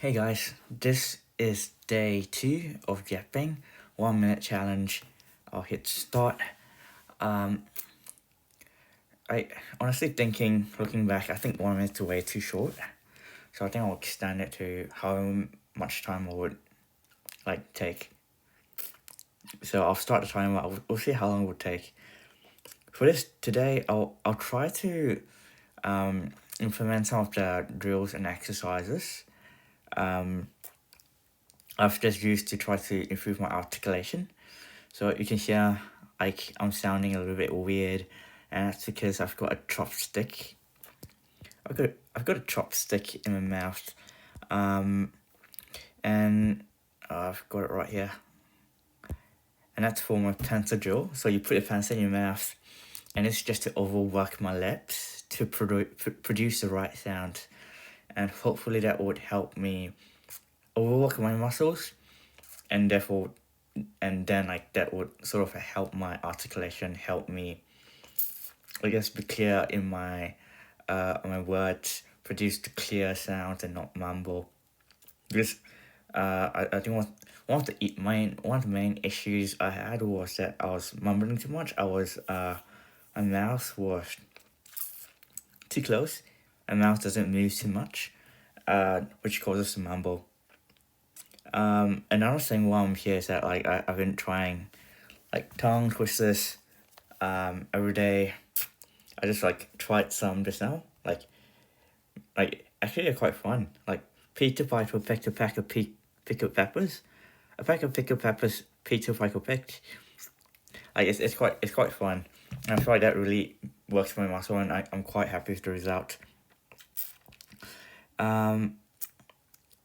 Hey guys, this is day 2 of yapping, 1 minute challenge. I'll hit start. Um, I honestly looking back, I think 1 minute's way too short. So I think I'll extend it to how much time I would take. So I'll start the timer. We'll see how long it would take. For this today, I'll try to implement some of the drills and exercises I've just used to try to improve my articulation. So you can hear I'm sounding a little bit weird, and that's because I've got a chopstick. I've got a chopstick in my mouth, and I've got it right here, and that's for my pencil drill. So you put a pencil in your mouth, and it's just to overwork my lips to produce the right sound, and hopefully that would help me overwork my muscles, and therefore and then that would sort of help my articulation, help me be clear in my words, produce the clear sound and not mumble. Because I think one of the main issues I had was that I was mumbling too much. My mouth was too close. My mouth doesn't move too much, which causes the mumble. Another thing while I'm here is that I've been trying tongue twisters every day. I just tried some just now. Actually they're quite fun. Peter Piper picked a pack of pickled peppers. A pack of pickled peppers Peter Piper picked. It's quite fun. And I feel like that really works for my muscle, and I'm quite happy with the result.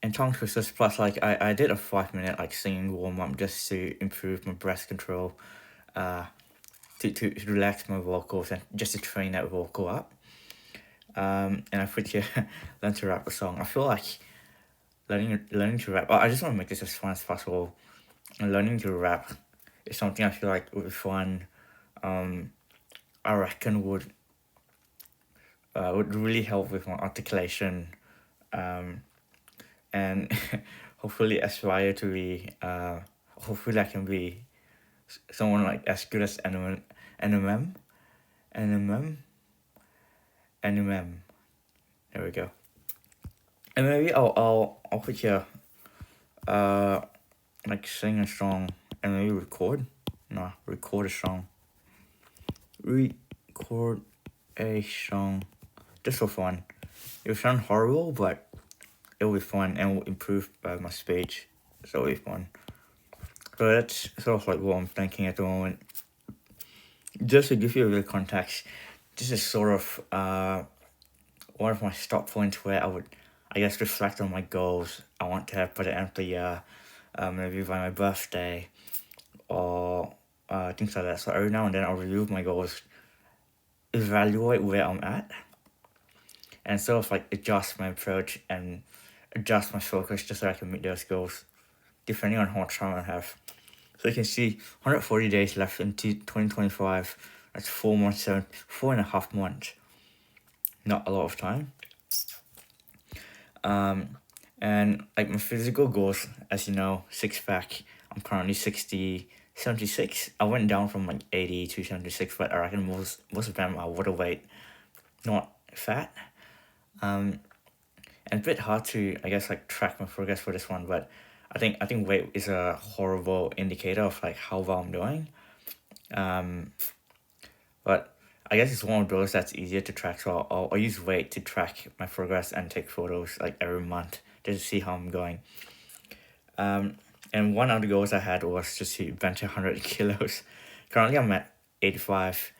And tongue twisters plus I did a 5 minute singing warm up just to improve my breath control, to relax my vocals and just to train that vocal up. And I put here learn to rap a song. I feel like learning to rap. I just want to make this as fun as possible. And learning to rap is something I feel like would be fun. I reckon would really help with my articulation, and hopefully aspire to be. Hopefully I can be someone as good as Eminem. There we go. And maybe I'll put here, sing a song and maybe record. No, record a song. Record a song, just for fun. It will sound horrible, but it will be fun and will improve my speech. So it'll be fun. So that's sort of what I'm thinking at the moment. Just to give you a bit of context, this is sort of one of my stop points where I would, reflect on my goals I want to have by the end of the year, maybe by my birthday, or things like that. So every now and then I'll review my goals, evaluate where I'm at, and sort of adjust my approach and adjust my focus just so I can meet those goals, depending on how much time I have. So you can see 140 days left into 2025. That's 4.5 months. Not a lot of time. And my physical goals, as you know, 6-pack. I'm currently 76. I went down from 80 to 76, but I reckon most of them are water weight, not fat. And a bit hard to track my progress for this one, but I think weight is a horrible indicator of how well I'm doing. But I guess it's one of those that's easier to track, so I'll use weight to track my progress and take photos every month just to see how I'm going. And one of the goals I had was just to bench 100 kilos. Currently I'm at 85,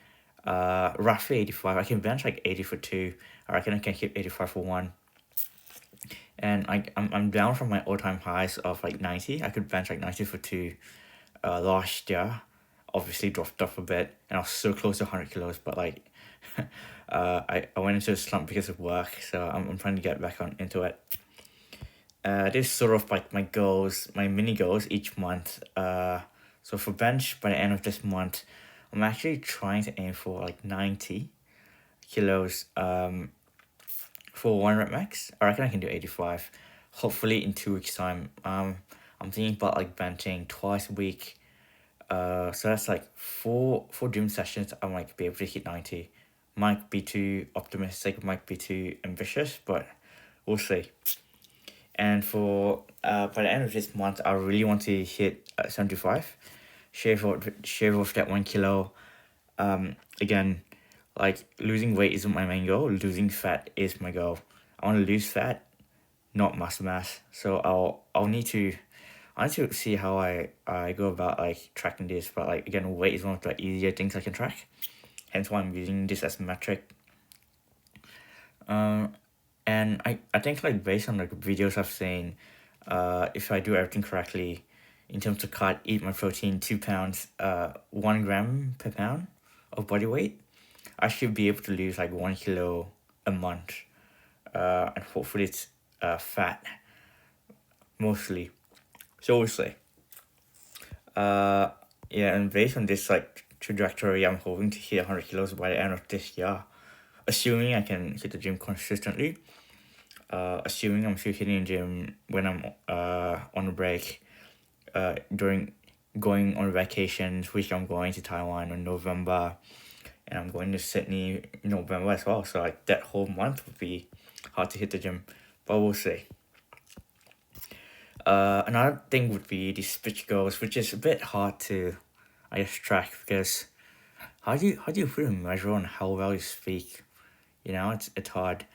roughly 85. I can bench 80 for 2. I reckon I can keep 85 for 1. And I'm down from my all-time highs of 90. I could bench 90 for 2 last year. Obviously dropped off a bit, and I was so close to 100 kilos, but I went into a slump because of work, so I'm trying to get back into it. This is sort of my goals, my mini goals each month. So for bench, by the end of this month, I'm actually trying to aim for 90 kilos for 1 rep max. I reckon I can do 85. hopefully in 2 weeks time. I'm thinking about like benching twice a week. So that's like four gym sessions. I might be able to hit 90. Might be too optimistic, might be too ambitious, but we'll see. And for by the end of this month, I really want to hit 75. Shave off that 1 kilo. Again, like losing weight isn't my main goal. Losing fat is my goal. I want to lose fat, not muscle mass. So I'll need to I need to see how I go about like tracking this. But like again, weight is one of the easier things I can track. Hence why I'm using this as a metric. And I think like based on like videos I've seen, if I do everything correctly, in terms of cut, eat my protein, 2 pounds, 1 gram per pound of body weight, I should be able to lose like 1 kilo a month. And hopefully it's fat mostly. So we'll see. Yeah, and based on this like trajectory, I'm hoping to hit 100 kilos by the end of this year, assuming I can hit the gym consistently. Assuming I'm still hitting the gym when I'm on a break, during going on vacations, which I'm going to Taiwan in November, and I'm going to Sydney in November as well. So like that whole month would be hard to hit the gym, but we'll see. Another thing would be the speech goals, which is a bit hard to, I guess, track because how do you put a measure on how well you speak? You know, it's hard.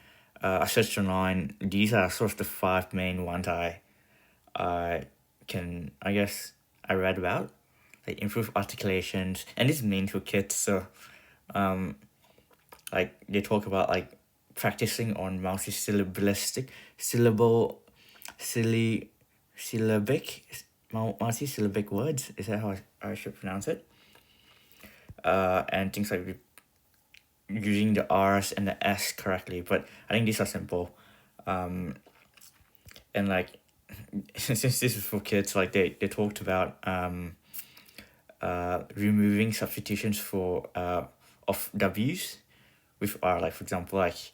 I searched online. These are sort of the 5 main ones I read about, like improve articulations, and this is main for kids. So, like they talk about like practicing on multisyllabic, multisyllabic words. Is that how I should pronounce it? And things like using the R's and the S correctly, but I think these are simple. And like since this is for kids, like they talked about removing substitutions for of W's, which are like, for example, like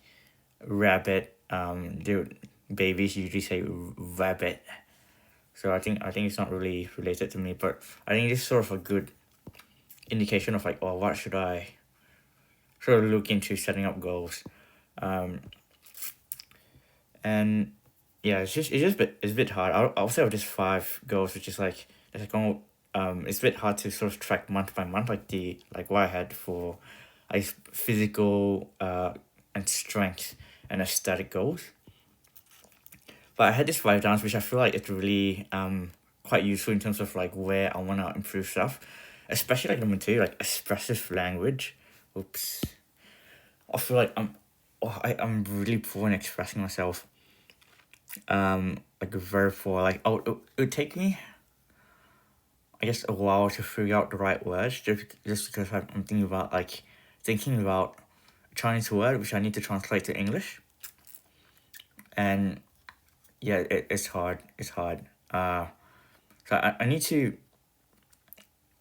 rabbit. The babies usually say rabbit. So I think it's not really related to me, but I think it's sort of a good indication of like, oh, what should I sort of look into setting up goals. And yeah, it's a bit hard. I'll say of just 5 goals, which is like it's a bit hard to sort of track month by month, like what I had for like physical and strength and aesthetic goals. But I had this 5 downs, which I feel like it's really quite useful in terms of like where I wanna improve stuff, especially like number 2, like expressive language. Oops. I feel like I'm really poor in expressing myself. Like very poor. Like it would take me, I guess, a while to figure out the right words, just because I'm thinking about Chinese word which I need to translate to English. And yeah, it's hard. It's hard. So I need to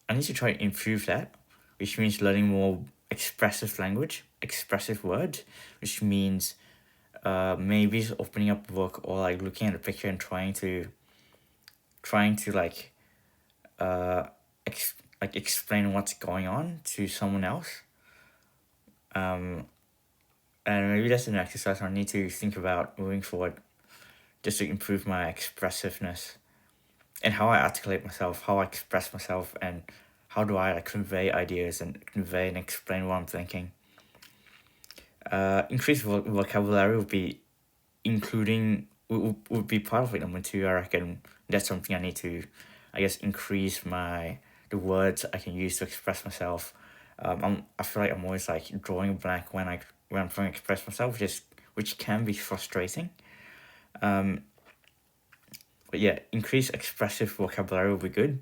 try to improve that, which means learning more expressive language, expressive words, which means maybe opening up a book or like looking at a picture and trying to like explain what's going on to someone else. And maybe that's an exercise I need to think about moving forward, just to improve my expressiveness and how I articulate myself, how I express myself, and how do I like convey ideas and convey and explain what I'm thinking. Increased vocabulary would be would be part of it. Number 2, I reckon that's something I need to, I guess, increase the words I can use to express myself. I feel like I'm always like drawing a blank when I'm trying to express myself, which can be frustrating. But yeah, increase expressive vocabulary would be good.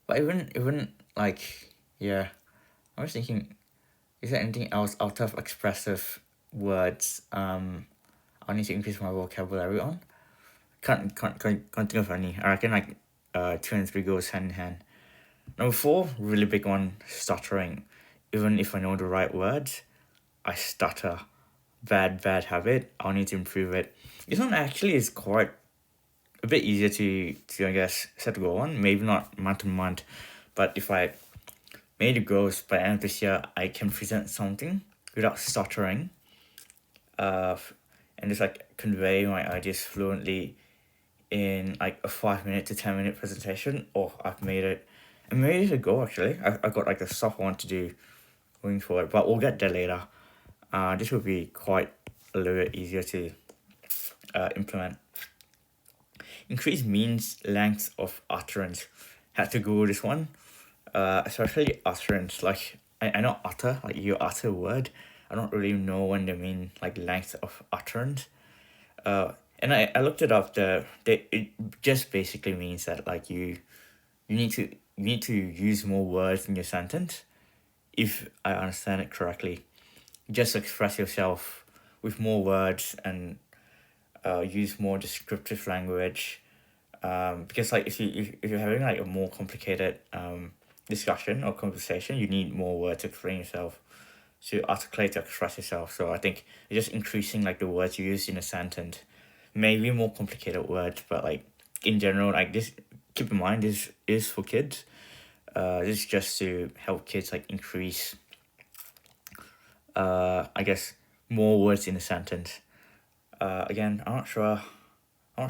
But even like, yeah, I was thinking, is there anything else out of expressive words I need to increase my vocabulary on? Can't think of any. I reckon like 2 and 3 goes hand in hand. Number 4, really big one, stuttering. Even if I know the right words, I stutter bad habit. I'll need to improve it. This one actually is quite a bit easier to I guess set a goal on. Maybe not month to month, but if I made a goals by the end of this year, I can present something without stuttering, and just like convey my ideas fluently in like a 5 minute to 10 minute presentation. Or I've made it. I made it a goal actually. I've got like a soft one to do going forward, but we'll get there later. This will be quite a little bit easier to implement. Increase means length of utterance. Had to Google this one. Especially utterance. Like I know utter, like you utter a word. I don't really know when they mean like length of utterance. And I looked it up. It just basically means that like you need to use more words in your sentence. If I understand it correctly, just express yourself with more words and use more descriptive language. Because like if you're having like a more complicated discussion or conversation, you need more words to explain yourself, to articulate, to express yourself. So I think just increasing like the words you use in a sentence, maybe more complicated words, but like in general, like this. Keep in mind, this is for kids. This is just to help kids like increase. I guess more words in a sentence. Again, I'm not sure.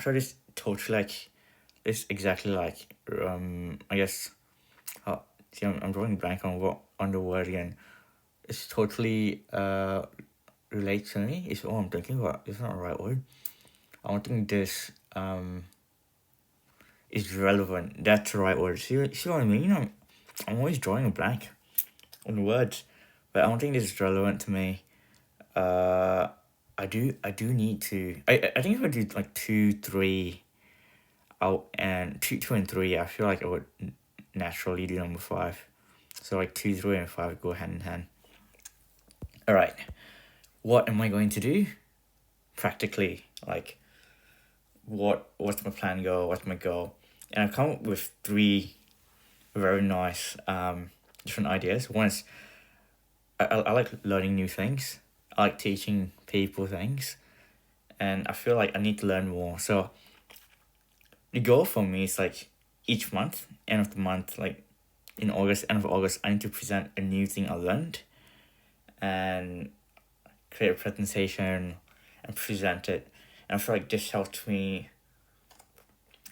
This totally like this exactly like I guess. See, I'm drawing blank on the word again. It's totally relates to me. Is all I'm thinking, but it's not the right word. I don't think this is relevant. That's the right word. See what I mean? I'm always drawing a blank on words, but I don't think this is relevant to me. I do need to. I think if I do like 2, 3, out and two and 3, I feel like I would naturally do number 5. So like 2, 3, and 5 go hand in hand. All right, what am I going to do? Practically, like, what's my plan goal? What's my goal? And I've come up with 3 very nice different ideas. One is I like learning new things. I like teaching people things, and I feel like I need to learn more. So the goal for me is like each month, end of the month, like in August, end of August, I need to present a new thing I learned, and create a presentation and present it. And I feel like this helped me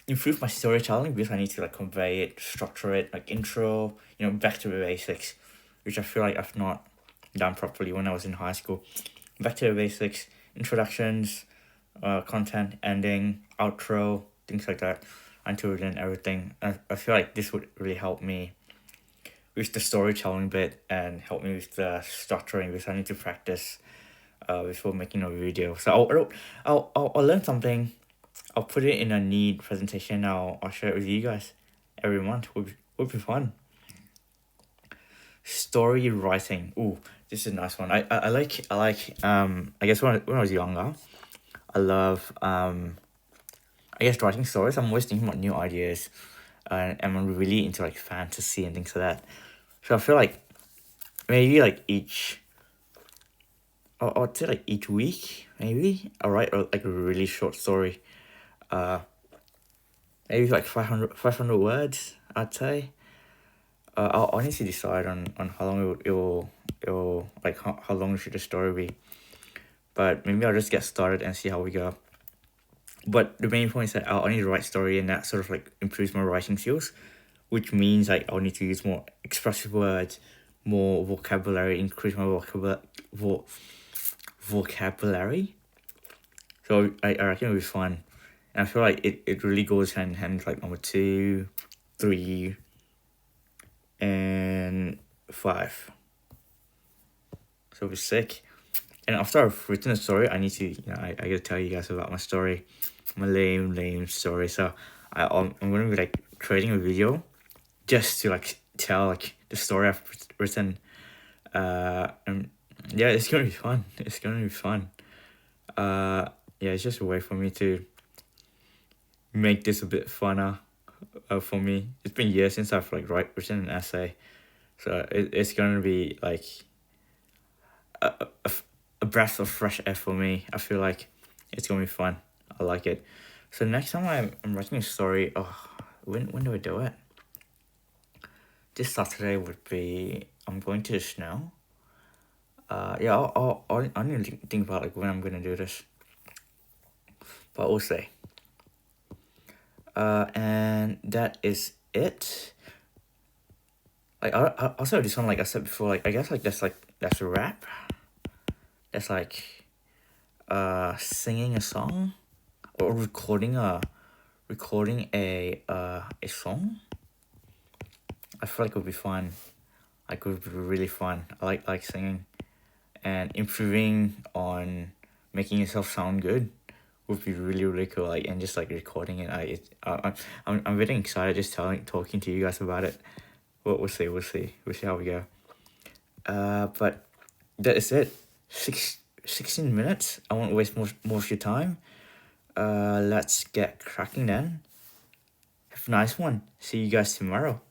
improve my storytelling because I need to like convey it, structure it, like intro, back to the basics, which I feel like I've not done properly when I was in high school. Back to the basics, introductions, content, ending, outro, things like that, until then everything. I feel like this would really help me with the storytelling bit and help me with the structuring because I need to practice before making a video. So I'll learn something. I'll put it in a neat presentation. I'll share it with you guys every month. Would be fun. Story writing. Ooh, this is a nice one. I like I guess when I was younger, I love I guess writing stories. I'm always thinking about new ideas, and I'm really into like fantasy and things like that. So I feel like maybe like I'd say like each week maybe I'll write like a really short story. Maybe like 500 words, I'd say. I'll honestly decide on how long it will like how long should the story be. But maybe I'll just get started and see how we go. But the main point is that I'll need to write story, and that sort of like improves my writing skills, which means like I'll need to use more expressive words, more vocabulary, increase my vocabulary. So I reckon it'll be fun. And I feel like it really goes hand in hand like number 2, 3, and 5. So it'll be sick. And after I've written a story, I need to, I gotta tell you guys about my story. My lame story. So I'm gonna be like creating a video just to like tell like the story I've written. And yeah, it's gonna be fun. Yeah, it's just a way for me to make this a bit funner for me. It's been years since I've like written an essay, so it's gonna be like a breath of fresh air for me. I feel like it's gonna be fun. I like it. So next time I'm writing a story, when do I do it? This Saturday would be, I'm going to the snow. Yeah, I need to think about like when I'm gonna do this, but we'll see. And that is it. Like I also this one, like I said before, like I guess like that's a rap. That's like singing a song or recording a song. I feel like it would be fun. Like it would be really fun. I like singing, and improving on making yourself sound good would be really cool. Like, and just like recording it. I'm really excited just talking to you guys about it. We'll see how we go. But that is it. 16 minutes. I won't waste more of your time. Let's get cracking then. Have a nice one. See you guys tomorrow.